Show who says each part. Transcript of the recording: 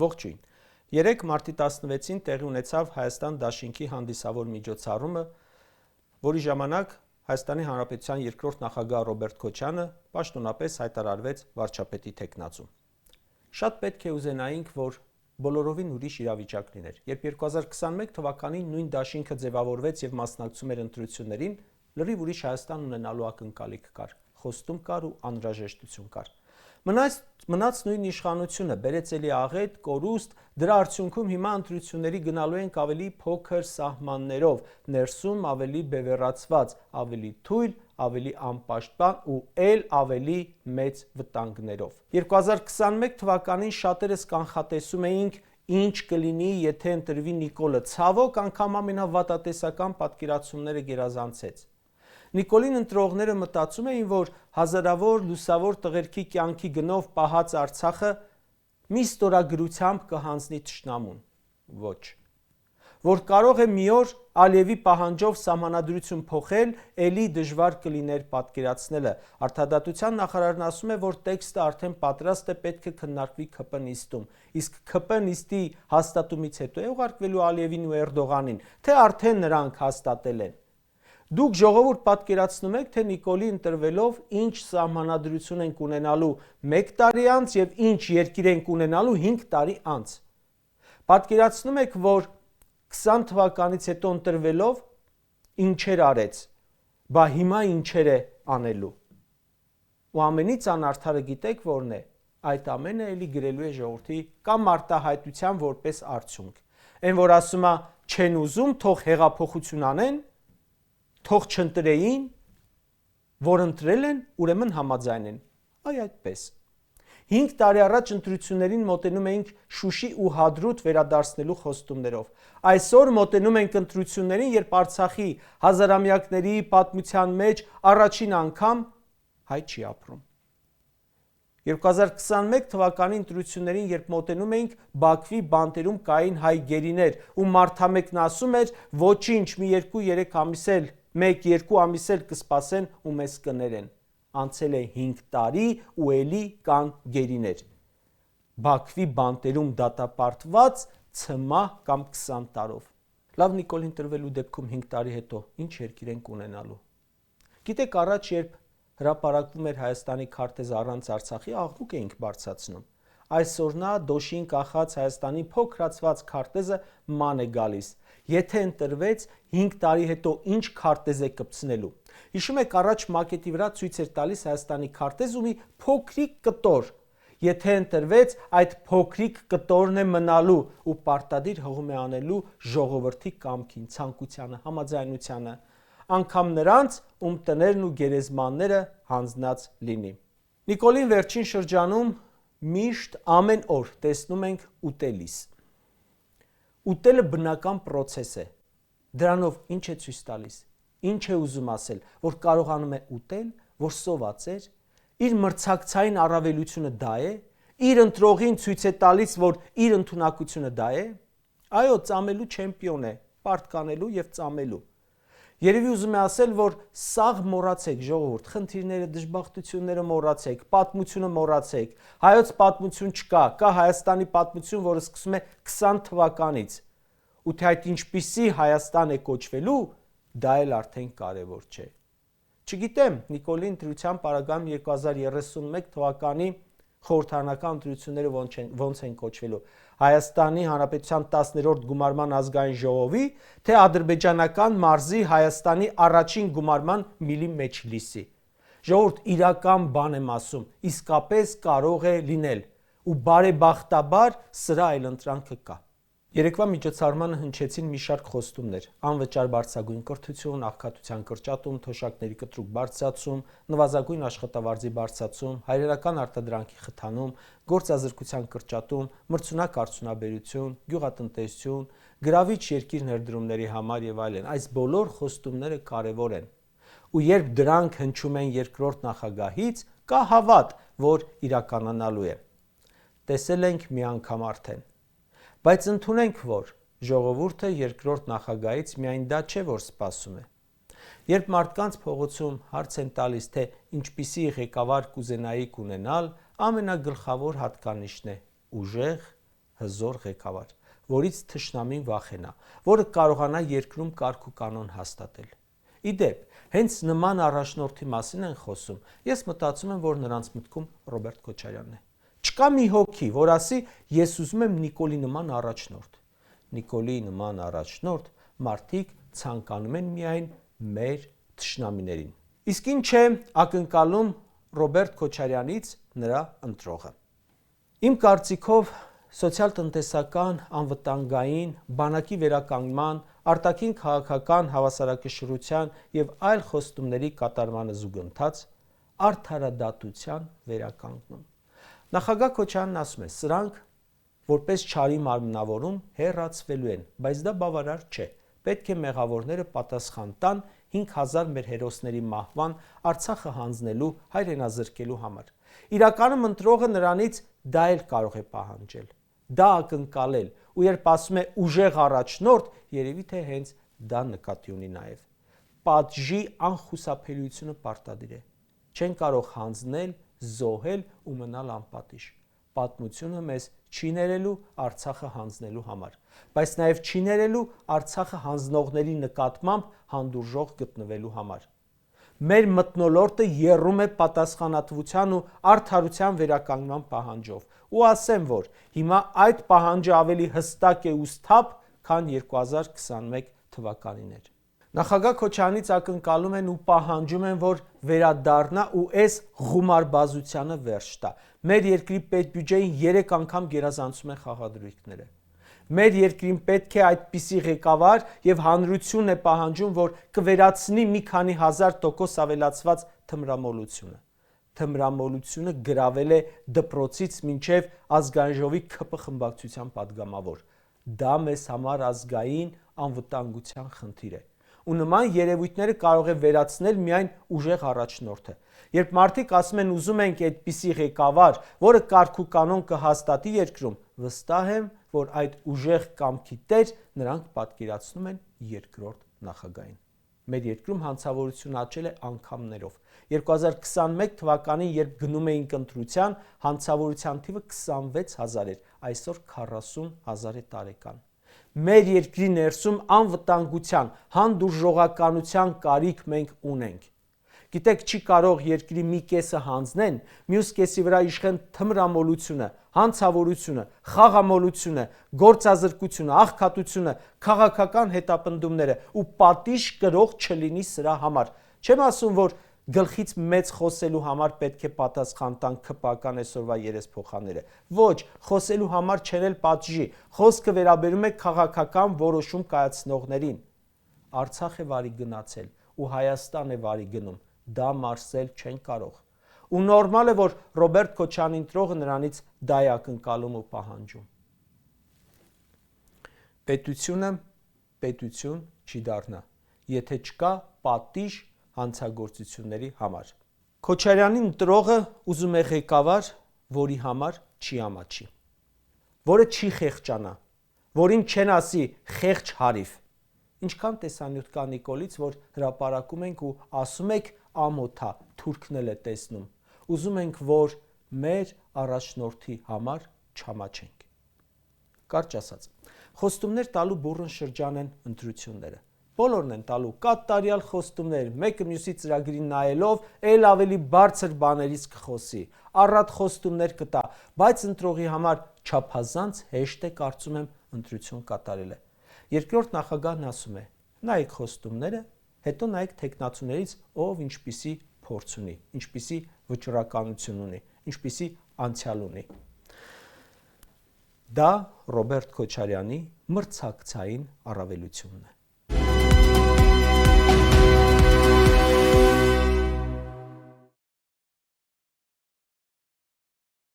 Speaker 1: Ողջույն։ Երեկ մարտի 16-ին տեղի ունեցավ Հայաստան դաշինքի հանդիսավոր միջոցառումը, որի ժամանակ Հայաստանի Հանրապետության երկրորդ նախագահ Ռոբերտ Քոչյանը պաշտոնապես հայտարարվեց վարչապետի թեկնածու։ Շատ պետք է ուզենայինք, որ բոլորովին ուրիշ իրավիճակ լիներ։ Երբ 2021 թվականին նույն դաշինքը ձևավորվեց եւ մասնակցում էր ընտրություններին, լրիվ ուրիշ Հայաստան ունենալու ակնկալիք կար, խոստում կար ու անհրաժեշտություն կար։ Մնաց նույն իշխանությունը, բերեց էլի աղետ, կորուստ, դրա արդյունքում հիմա ընտրությունների գնալու ենք ավելի փոքր սահմաններով, ներսում ավելի բևեռացված, ավելի թույլ, ավելի անպաշտպան ու ավելի մեծ վտանգներով։ 2021 թվականին շատերս կանխատեսում էինք, ինչ կլինի, եթե ընտրվի Նիկոլը, ցավոք անգամ ամենավատատեսական պատկերացումները գերազանցեց։ Նիկոլին ընտրողները մտածում էին, որ հազարավոր լուսավոր տղերքի կյանքի գնով պահած Արցախը մի ստորագրությամբ կհանձնի թշնամուն։ Ոչ։ Որ կարող է մի օր Ալիևի պահանջով սահմանադրություն փոխել, էլի դժվար կլիներ պատկերացնելը։ Արդարադատության նախարարն ասում է, որ տեքստը արդեն պատրաստ է, պետք է քննարկվի ՔՊ նիստում։ Իսկ ՔՊ նիստի հաստատումից հետո է ուղարկվելու Ալիևին ու Էրդողանին, թե արդեն նրանք հաստատել են։ Դուք ժողովուրդ պատկերացնում եք, թե Նիկոլի ընտրվելով ինչ սահմանադրություն ենք ունենալու 1 տարի անց եւ ինչ երկիր ենք ունենալու 5 տարի անց։ Պատկերացնում եք, որ 20 թվականից հետո ընտրվելով ինչեր արեց, բա հիմա ինչեր է անելու։ Ու ամենից անարդարը գիտեք որն է։ Այդ ամենը էլի գրելու է ժողովրդի կամ արտահայտության որպես արդյունք։ Այն որ ասում է չեն ուզում, թող հեղափոխություն անեն, թող չընտրեին, որ ընտրել են, ուրեմն համաձայն են։ Այ այդպես։ 5 տարի առաջ ընտրություններին մոտենում էինք Շուշի ու Հադրութ վերադարձնելու խոստումներով։ Այսօր մոտենում ենք ընտրություններին, երբ Արցախի հազարամյակների պատմության մեջ առաջին անգամ հայ չի ապրում։ 2021 թվականի ընտրություններին, երբ մոտենում էինք, Բաքվի բանտերում կային հայ գերիներ, ու մարդամեկն ասում էր, ոչինչ, մի 2-3 ամիս էլ 1-2 ամիս էլ կսպասեն ու մեզ կներեն։ Անցել է 5 տարի ու էլի կան գերիներ։ Բաքվի բանտերում դատապարտված ցմահ կամ 20 տարով։ Լավ, Նիկոլին տրվելու դեպքում 5 տարի հետո ինչ երկիր ենք ունենալու։ Գիտեք, առաջ երբ հրապարակվում էր Հայաստանի քարտեզը առանց Արցախի, աղմուկ էինք բարձրացնում։ Այսօր նա դոշին կախած Հայաստանի փոքրացված քարտեզը ման է գալիս։ Եթե ընտրվեց 5 տարի հետո ինչ քարտեզ է կպցնելու։ Հիշում եք, առաջ մակետի վրա ցույց էր տալիս Հայաստանի քարտեզ ու մի փոքրիկ կտոր։ Եթե ընտրվեց, այդ փոքրիկ կտորն է մնալու ու պարտադիր հղում է անելու ժողովրդի կամքին, ցանկությանը, համաձայնությանը, անգամ նրանց, ում տներն ու գերեզմանները հանձնած լինի։ Նիկոլին վերջին շրջանում միշտ ամեն օր տեսնում ենք ուտելիս։ Ուտելը բնական պրոցես է։ Դրանով ինչ է ցույց տալիս։ Ինչ է ուզում ասել, որ կարողանում է ուտել, որ սոված էր, իր մրցակցային առավելությունը դա է, իր ընտրողին ցույց է տալիս, որ իր ընդունակությունը դա է։ Այո, ծամելու չեմպիոն է, պարտկանելու եւ ծամելու։ Երևի ուզում է ասել, որ սաղ մոռացեք, ժողովուրդ, խնդիրները, դժբախտությունները մոռացեք, պատմությունը մոռացեք։ Հայոց պատմություն չկա, կա Հայաստանի պատմություն, որը սկսում է 20 թվականից։ Ու թե այդ ինչպիսի Հայաստան է կոչվելու, դա էլ արդեն կարևոր չէ։ Չգիտեմ, Նիկոլի ընտրության պարագայում 2031 թվականի խորհրդարանական ընտրությունները ոնց են կոչվելու։ Հայաստանի Հանրապետության 10-րդ գումարման ազգային ժողովի, թե ադրբեջանական մարզի Հայաստանի առաջին գումարման միլի մեջլիսի։ Ժողովուրդ, իրական բան եմ ասում, իսկապես կարող է լինել, ու բարեբախտաբար սրա այլընտրանքը կա։ Երեկվա միջոցառմանը հնչեցին մի շարք խոստումներ՝ անվճար բարձրագույն կրթություն, աղքատության կրճատում, թոշակների կտրուկ բարձրացում, նվազագույն աշխատավարձի բարձրացում, հայրենական արտադրանքի խթանում, գործազրկության կրճատում, մրցունակ արդյունաբերություն, գյուղատնտեսություն, գրավիչ երկիր ներդրումների համար եւ այլն։ Այս բոլոր խոստումները կարևոր են։ Ու երբ դրանք հնչում են երկրորդ նախագահից, կա հավատ, որ իրականանալու է։ Տեսել ենք մի անգամ արդեն։ Բայց ընդունենք, որ ժողովուրդը երկրորդ նախագահից միայն դա չէ, որ սպասում է։ Երբ մարդկանց փողոցում հարց են տալիս, թե ինչպիսի ղեկավար կուզենայի ունենալ, ամենագլխավոր հատկանիշն է՝ ուժեղ, հզոր ղեկավար, որից թշնամին վախենա, որը կարողանա երկրում կարգ ու կանոն հաստատել։ Իդեպ, հենց նման առաջնորդի մասին են խոսում, ես մտածում եմ, որ նրանց մտքում Ռոբերտ Քոչարյանն է։ Չկա մի հոգի, որ ասի, ես ուզում եմ Նիկոլի նման առաջնորդ։ Նիկոլի նման առաջնորդ մարդիկ ցանկանում են միայն մեր թշնամիներին։ Իսկ ինչ է ակնկալում Ռոբերտ Քոչարյանից նրա ընտրողը։ Իմ կարծիքով սոցիալ-տնտեսական, անվտանգային, բանակի վերականգնման, արտաքին քաղաքական հավասարակշռության եւ այլ խոստումների կատարմանը զուգընթաց արդարադատության վերականգնում։ Նախագահ Քոչարյանն ասում է, սրանք որպես չարի մարմնավորում հեռացվելու են, բայց դա բավարար չէ։ Պետք է մեղավորները պատասխան տան 5000 մեր հերոսների մահվան, Արցախը հանձնելու, հայրենազրկելու համար։ Իրականում ընտրողը նրանից դա էլ կարող է պահանջել, դա ակնկալել, ու երբ ասում է ուժեղ առաջնորդ, երևի թե հենց դա նկատի ունի նաև։ Պատժի անխուսափելիությունը պարտադիր է։ Չեն կարող հանձնել, զոհել ու մնալ անպատիժ։ Պատմությունը մեզ չի ներելու Արցախը հանձնելու համար, բայց նաև չի ներելու Արցախը հանձնողների նկատմամբ հանդուրժող գտնվելու համար։ Մեր մթնոլորտը եռում է պատասխանատվության ու արդարության վերականգնման պահանջով, ու ասեմ, որ հիմա այդ պահանջը ավելի հստակ է ու սթափ, քան 2021 թվականին էր։ Նախագահ Քոչարյանից ակնկալում են ու պահանջում են, որ վերադառնա ու այս ղումարբազությանը վերջ տա։ Մեր երկրի պետբյուջեին 3 անգամ գերազանցում են խաղադրույքները։ Մեր երկրին պետք է այդպիսի ղեկավար եւ հանրությունն է պահանջում, որ կվերացնի մի քանի 1000% ավելացված թմրամոլությունը։ Թմրամոլությունը գրավել է դպրոցից մինչև ազգային ժողովի ԿՓ խմբակցության падգամավոր։ Դա մեզ համար ազգային անվտանգության խնդիր է։ Ու նման երևույթները կարող է վերացնել միայն ուժեղ առաջնորդը։ Երբ մարդիկ ասում են ուզում ենք այդպիսի ղեկավար, որը կարգ ու կանոն կհաստատի երկրում, վստահ եմ, որ այդ ուժեղ կամքի տեր նրանք պատկերացնում են երկրորդ նախագահին։ Մեր երկրում հանցավորությունը աճել է անգամներով։ 2021 թվականին, երբ գնում էինք ընտրության, հանցավորության թիվը 26000 էր, այսօր 40000 է տարեկան։ Մեր երկրի ներսում անվտանգության, հանդուրժողականության կարիք մենք ունենք։ Գիտեք, չի կարող երկրի մի կեսը հանձնեն, մյուս կեսի վրա իշխեն թմրամոլությունը, հանցավորությունը, խաղամոլությունը, գործազրկությունը, աղքատությունը, քաղաքական հետապնդումները ու պատիժ կրող չլինի սրա համար։ Չեմ ասում, որ գլխից մեծ խոսելու համար պետք է պատասխան տան ԿՊ-ական այսօրվա երեսփոխանները։ Ոչ, խոսելու համար չեն էլ պատժի։ Խոսքը վերաբերում է քաղաքական որոշում կայացնողներին։ Արցախ է վարի գնացել ու Հայաստան է վարի գնում։ Դա մարսել չեն կարող։ Ու նորմալ է, որ Ռոբերտ Քոչարյանի ընտրողը նրանից դա է ակնկալում ու պահանջում։ Պետությունը պետություն չի դառնա, եթե չկա պատիժ հանցագործությունների համար։ Քոչարյանի ընտրողը ուզում է ղեկավար, որի համար չի ամաչի, որը չի խեղճանա, որին չեն ասի խեղճ հարիվ։ Ինչքան տեսանյութ կա Նիկոլից, որ հրապարակում ենք ու ասում եք ամոթա, թուրքն էլ է տեսնում։ Ուզում ենք, որ մեր առաջնորդի համար չամաչենք։ Կարճ ասած, խոստումներ տալու բուռն շրջան են ընտրությունները։ Բոլորն են տալու կատարյալ խոստումներ, մեկը մյուսի ծրագրին նայելով ել ավելի բարձր բաներից կխոսի, առատ խոստումներ կտա, բայց ընտրողի համար չափազանց հեշտ է, կարծում եմ, ընտրություն կատարելը։ Երկրորդ նախագահն ասում է. նայեք խոստումները, հետո նայեք թեկնածուներից ով ինչպիսի փորձ ունի, ինչպիսի վճռականություն ունի, ինչպիսի անցյալ ունի։ Դա Ռոբերտ Քոչարյանի մրցակցային առավելությունն է։